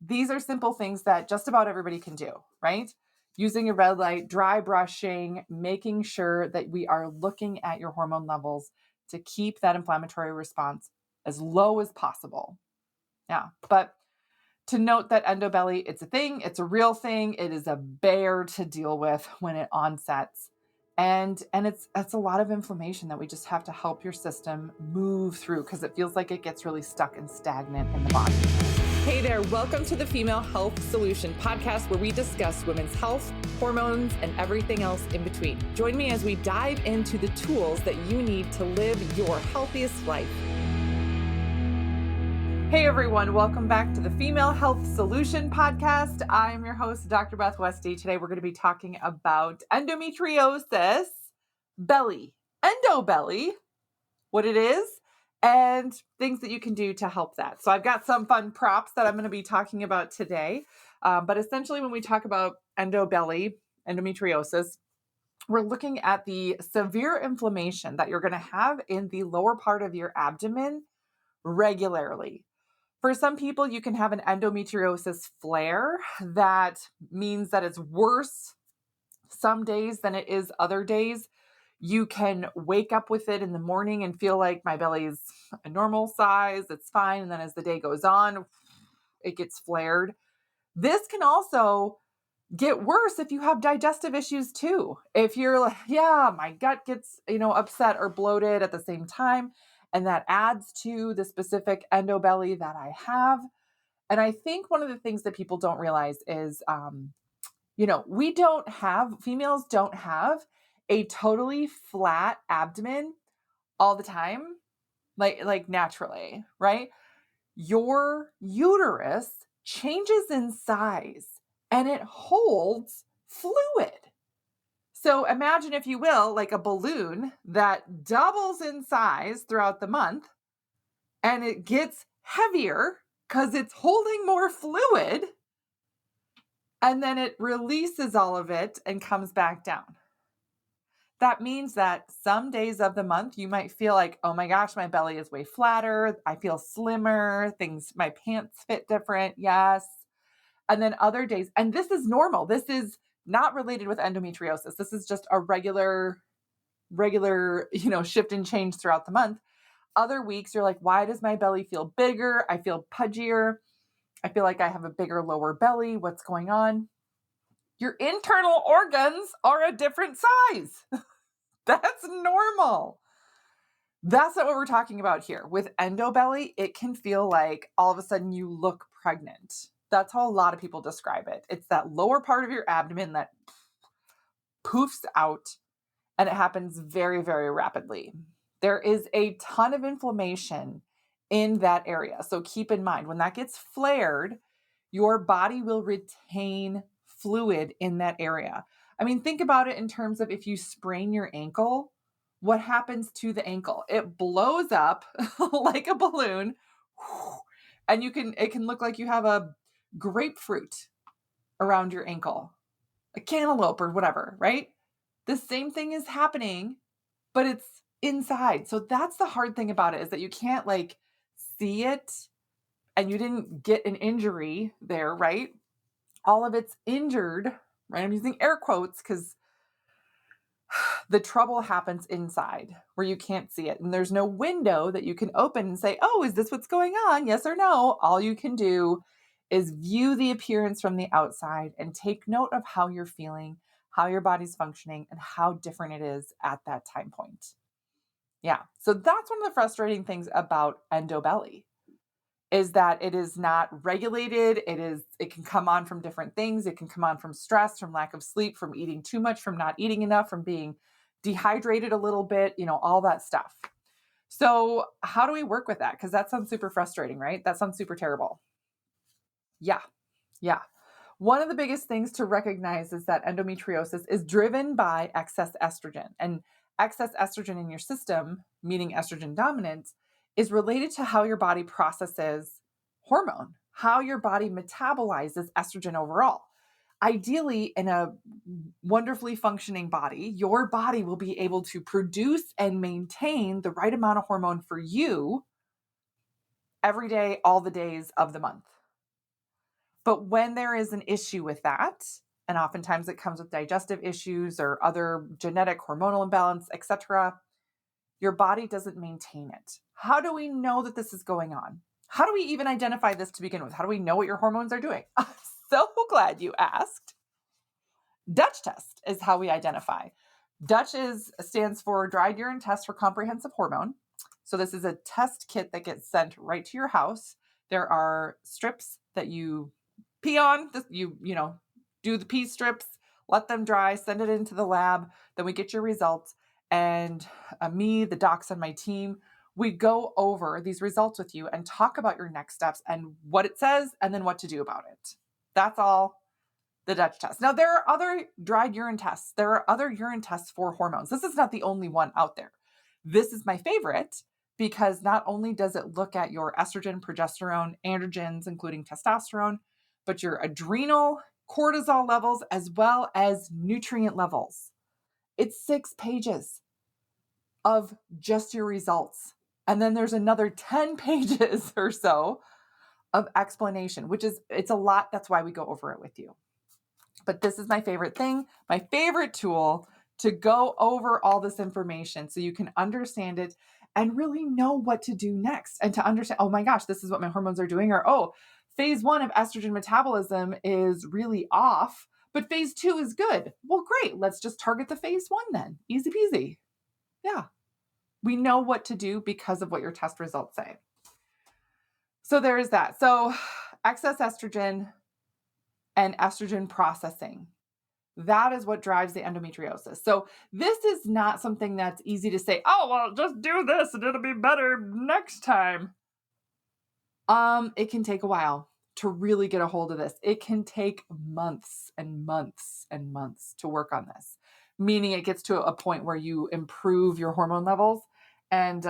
these are simple things that just about everybody can do, right? Using a red light, dry brushing, making sure that we are looking at your hormone levels to keep that inflammatory response as low as possible. Yeah. But to note that endobelly, it's a thing, it's a real thing. It is a bear to deal with when it onsets. And it's a lot of inflammation that we just have to help your system move through because it feels like it gets really stuck and stagnant in the body. Hey there, welcome to the Female Health Solution podcast where we discuss women's health, hormones, and everything else in between. Join me as we dive into the tools that you need to live your healthiest life. Hey everyone, welcome back to the Female Health Solution podcast. I'm your host, Dr. Beth Westy. Today we're going to be talking about endometriosis, belly, endobelly, what it is, and things that you can do to help that. So I've got some fun props that I'm going to be talking about today. But essentially when we talk about endobelly, endometriosis, we're looking at the severe inflammation that you're going to have in the lower part of your abdomen regularly. For some people, you can have an endometriosis flare. That means that it's worse some days than it is other days. You can wake up with it in the morning and feel like my belly's a normal size, it's fine. And then as the day goes on, it gets flared. This can also get worse if you have digestive issues too. If you're like, yeah, my gut gets, upset or bloated at the same time, and that adds to the specific endobelly that I have. And I think one of the things that people don't realize is, females don't have a totally flat abdomen all the time, like naturally, right? Your uterus changes in size and it holds fluid. So imagine, if you will, like a balloon that doubles in size throughout the month and it gets heavier because it's holding more fluid, and then it releases all of it and comes back down. That means that some days of the month you might feel like, oh my gosh, my belly is way flatter. I feel slimmer. My pants fit different. Yes. And then other days, and this is normal. This is not related with endometriosis. This is just a regular, shift and change throughout the month. Other weeks you're like, why does my belly feel bigger? I feel pudgier. I feel like I have a bigger lower belly. What's going on? Your internal organs are a different size. That's normal. That's not what we're talking about here. With endobelly, it can feel like all of a sudden you look pregnant. That's how a lot of people describe it. It's that lower part of your abdomen that poofs out, and it happens very, very rapidly. There is a ton of inflammation in that area. So keep in mind, when that gets flared, your body will retain fluid in that area. I mean, think about it in terms of if you sprain your ankle, what happens to the ankle? It blows up like a balloon, and it can look like you have a grapefruit around your ankle, a cantaloupe or whatever, right? The same thing is happening, but it's inside. So that's the hard thing about it, is that you can't see it, and you didn't get an injury there, right? All of it's injured, right? I'm using air quotes because the trouble happens inside where you can't see it. And there's no window that you can open and say, oh, is this what's going on? Yes or no? All you can do is view the appearance from the outside and take note of how you're feeling, how your body's functioning, and how different it is at that time point. Yeah. So that's one of the frustrating things about endobelly, is that it is not regulated. It can come on from different things. It can come on from stress, from lack of sleep, from eating too much, from not eating enough, from being dehydrated a little bit, all that stuff. So how do we work with that? Because that sounds super frustrating, right? That sounds super terrible. Yeah. One of the biggest things to recognize is that endometriosis is driven by excess estrogen. And excess estrogen in your system, meaning estrogen dominance, is related to how your body processes hormone, how your body metabolizes estrogen overall. Ideally, in a wonderfully functioning body, your body will be able to produce and maintain the right amount of hormone for you every day, all the days of the month. But when there is an issue with that, and oftentimes it comes with digestive issues or other genetic hormonal imbalance, etc., your body doesn't maintain it. How do we know that this is going on? How do we even identify this to begin with? How do we know what your hormones are doing? I'm so glad you asked. Dutch test is how we identify. Dutch stands for dried urine test for comprehensive hormone. So this is a test kit that gets sent right to your house. There are strips that you pee on. You do the pee strips, let them dry, send it into the lab. Then we get your results. And me, the docs on my team, we go over these results with you and talk about your next steps and what it says and then what to do about it. That's all the Dutch test. Now, there are other dried urine tests. There are other urine tests for hormones. This is not the only one out there. This is my favorite because not only does it look at your estrogen, progesterone, androgens, including testosterone, but your adrenal, cortisol levels, as well as nutrient levels. It's 6 pages of just your results. And then there's another 10 pages or so of explanation, it's a lot. That's why we go over it with you. But this is my favorite thing, my favorite tool to go over all this information so you can understand it and really know what to do next and to understand, oh my gosh, this is what my hormones are doing, or oh, phase 1 of estrogen metabolism is really off, but phase 2 is good. Well, great. Let's just target the phase 1 then. Easy peasy. Yeah. We know what to do because of what your test results say. So there is that. So excess estrogen and estrogen processing. That is what drives the endometriosis. So this is not something that's easy to say, oh, well, just do this and it'll be better next time. It can take a while to really get a hold of this. It can take months and months and months to work on this, meaning it gets to a point where you improve your hormone levels and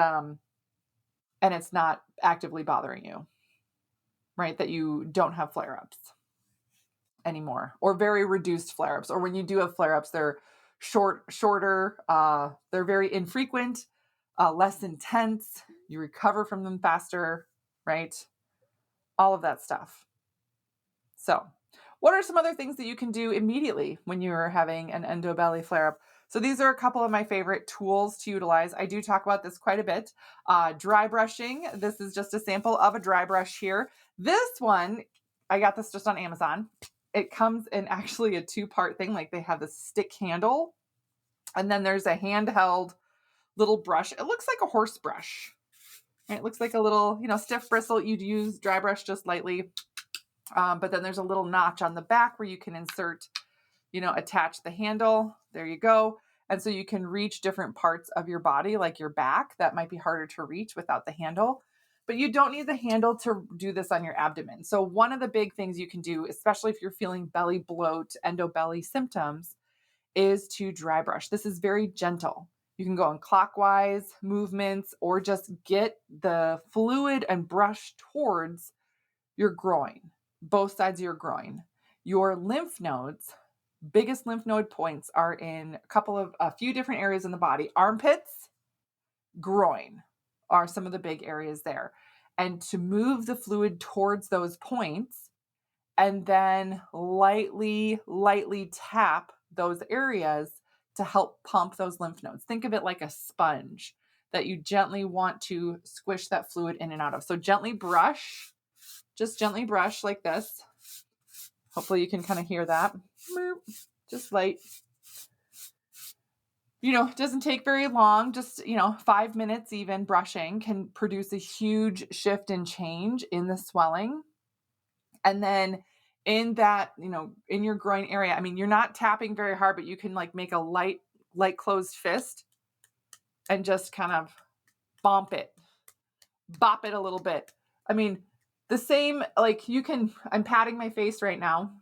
it's not actively bothering you, right? That you don't have flare-ups anymore, or very reduced flare-ups, or when you do have flare-ups, they're shorter, they're very infrequent, less intense, you recover from them faster, right? All of that stuff. So what are some other things that you can do immediately when you're having an endo belly flare-up? So these are a couple of my favorite tools to utilize. I do talk about this quite a bit. Dry brushing. This is just a sample of a dry brush here. This one, I got this just on Amazon. It comes in actually a 2-part thing. Like they have the stick handle and then there's a handheld little brush. It looks like a horse brush. Right? It looks like a little, stiff bristle. You'd use dry brush just lightly. But then there's a little notch on the back where you can insert, attach the handle. There you go. And so you can reach different parts of your body, like your back. That might be harder to reach without the handle. But you don't need the handle to do this on your abdomen. So one of the big things you can do, especially if you're feeling belly bloat, endo belly symptoms, is to dry brush. This is very gentle. You can go in clockwise movements or just get the fluid and brush towards your groin, both sides of your groin. Your lymph nodes, biggest lymph node points are in a few different areas in the body. Armpits, groin are some of the big areas there. And to move the fluid towards those points and then lightly tap those areas to help pump those lymph nodes. Think of it like a sponge that you gently want to squish that fluid in and out of. So just gently brush like this. Hopefully you can kind of hear that. Just light. It doesn't take very long. Just, 5 minutes even brushing can produce a huge shift and change in the swelling. And then in that, in your groin area, you're not tapping very hard, but you can like make a light closed fist and just kind of bop it a little bit. The same, like I'm patting my face right now,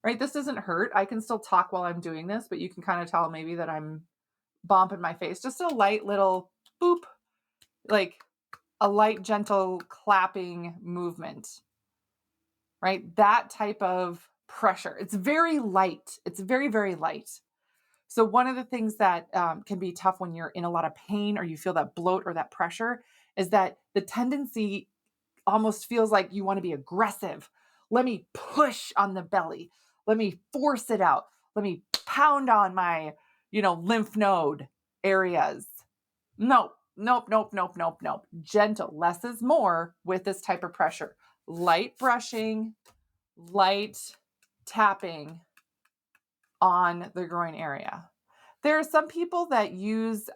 right? This doesn't hurt. I can still talk while I'm doing this, but you can kind of tell maybe that I'm bumping my face. Just a light little boop, like a light, gentle clapping movement, right? That type of pressure. It's very light. It's very, very light. So one of the things that can be tough when you're in a lot of pain or you feel that bloat or that pressure is that the tendency almost feels like you want to be aggressive. Let me push on the belly. Let me force it out. Let me pound on my, lymph node areas. Nope. Gentle. Less is more with this type of pressure. Light brushing, light tapping on the groin area. There are some people that use,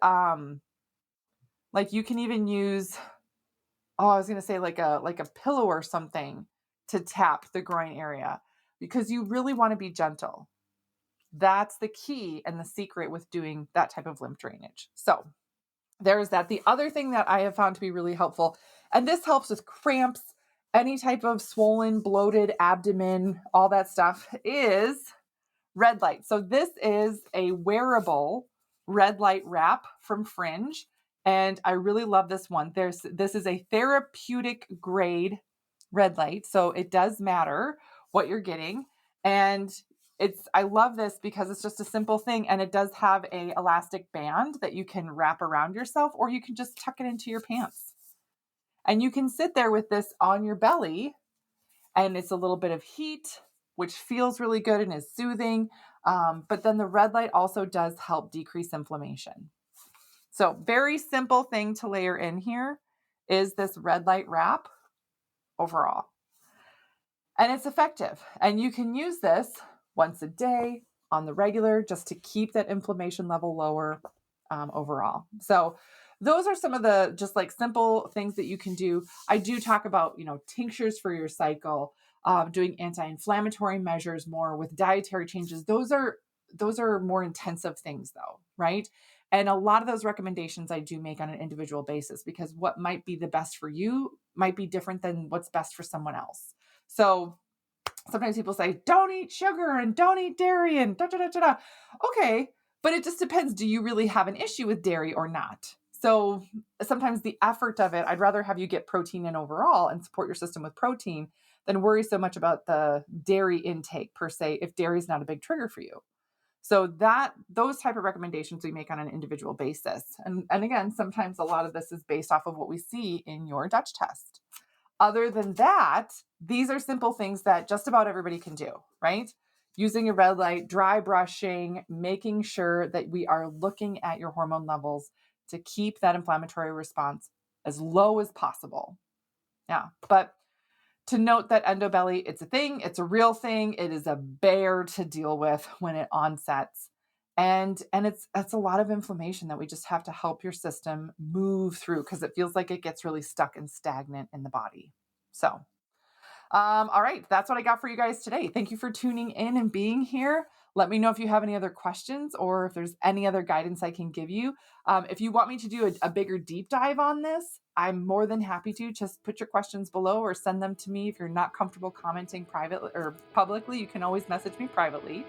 like you can even use, I was going to say like a pillow or something to tap the groin area, because you really want to be gentle. That's the key and the secret with doing that type of lymph drainage. So there's that. The other thing that I have found to be really helpful, and this helps with cramps, any type of swollen, bloated abdomen, all that stuff, is red light. So this is a wearable red light wrap from Fringe, and I really love this one. This is a therapeutic grade red light, so it does matter what you're getting. And I love this because it's just a simple thing, and it does have a elastic band that you can wrap around yourself, or you can just tuck it into your pants. And you can sit there with this on your belly, and it's a little bit of heat, which feels really good and is soothing. But then the red light also does help decrease inflammation. So very simple thing to layer in here is this red light wrap overall. And it's effective. And you can use this once a day on the regular just to keep that inflammation level lower overall. So those are some of the just like simple things that you can do. I do talk about, tinctures for your cycle, doing anti-inflammatory measures more with dietary changes. Those are more intensive things though, right? And a lot of those recommendations I do make on an individual basis, because what might be the best for you might be different than what's best for someone else. So sometimes people say, don't eat sugar and don't eat dairy and da, da, da, da, da. Okay, but it just depends. Do you really have an issue with dairy or not? So sometimes the effort of it, I'd rather have you get protein in overall and support your system with protein than worry so much about the dairy intake per se, if dairy is not a big trigger for you. So those type of recommendations we make on an individual basis. And again, sometimes a lot of this is based off of what we see in your Dutch test. Other than that, these are simple things that just about everybody can do, right? Using a red light, dry brushing, making sure that we are looking at your hormone levels to keep that inflammatory response as low as possible. Yeah, but to note that endobelly, it's a thing, it's a real thing. It is a bear to deal with when it onsets. And it's a lot of inflammation that we just have to help your system move through, because it feels like it gets really stuck and stagnant in the body. So, all right, that's what I got for you guys today. Thank you for tuning in and being here. Let me know if you have any other questions or if there's any other guidance I can give you. If you want me to do a bigger deep dive on this, I'm more than happy to. Just put your questions below or send them to me. If you're not comfortable commenting privately or publicly, you can always message me privately.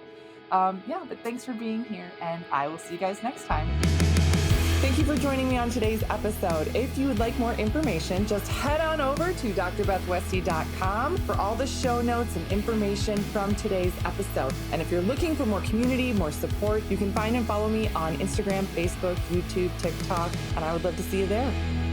But thanks for being here, and I will see you guys next time. Thank you for joining me on today's episode. If you would like more information, just head on over to drbethwesty.com for all the show notes and information from today's episode. And if you're looking for more community, more support, you can find and follow me on Instagram, Facebook, YouTube, TikTok, and I would love to see you there.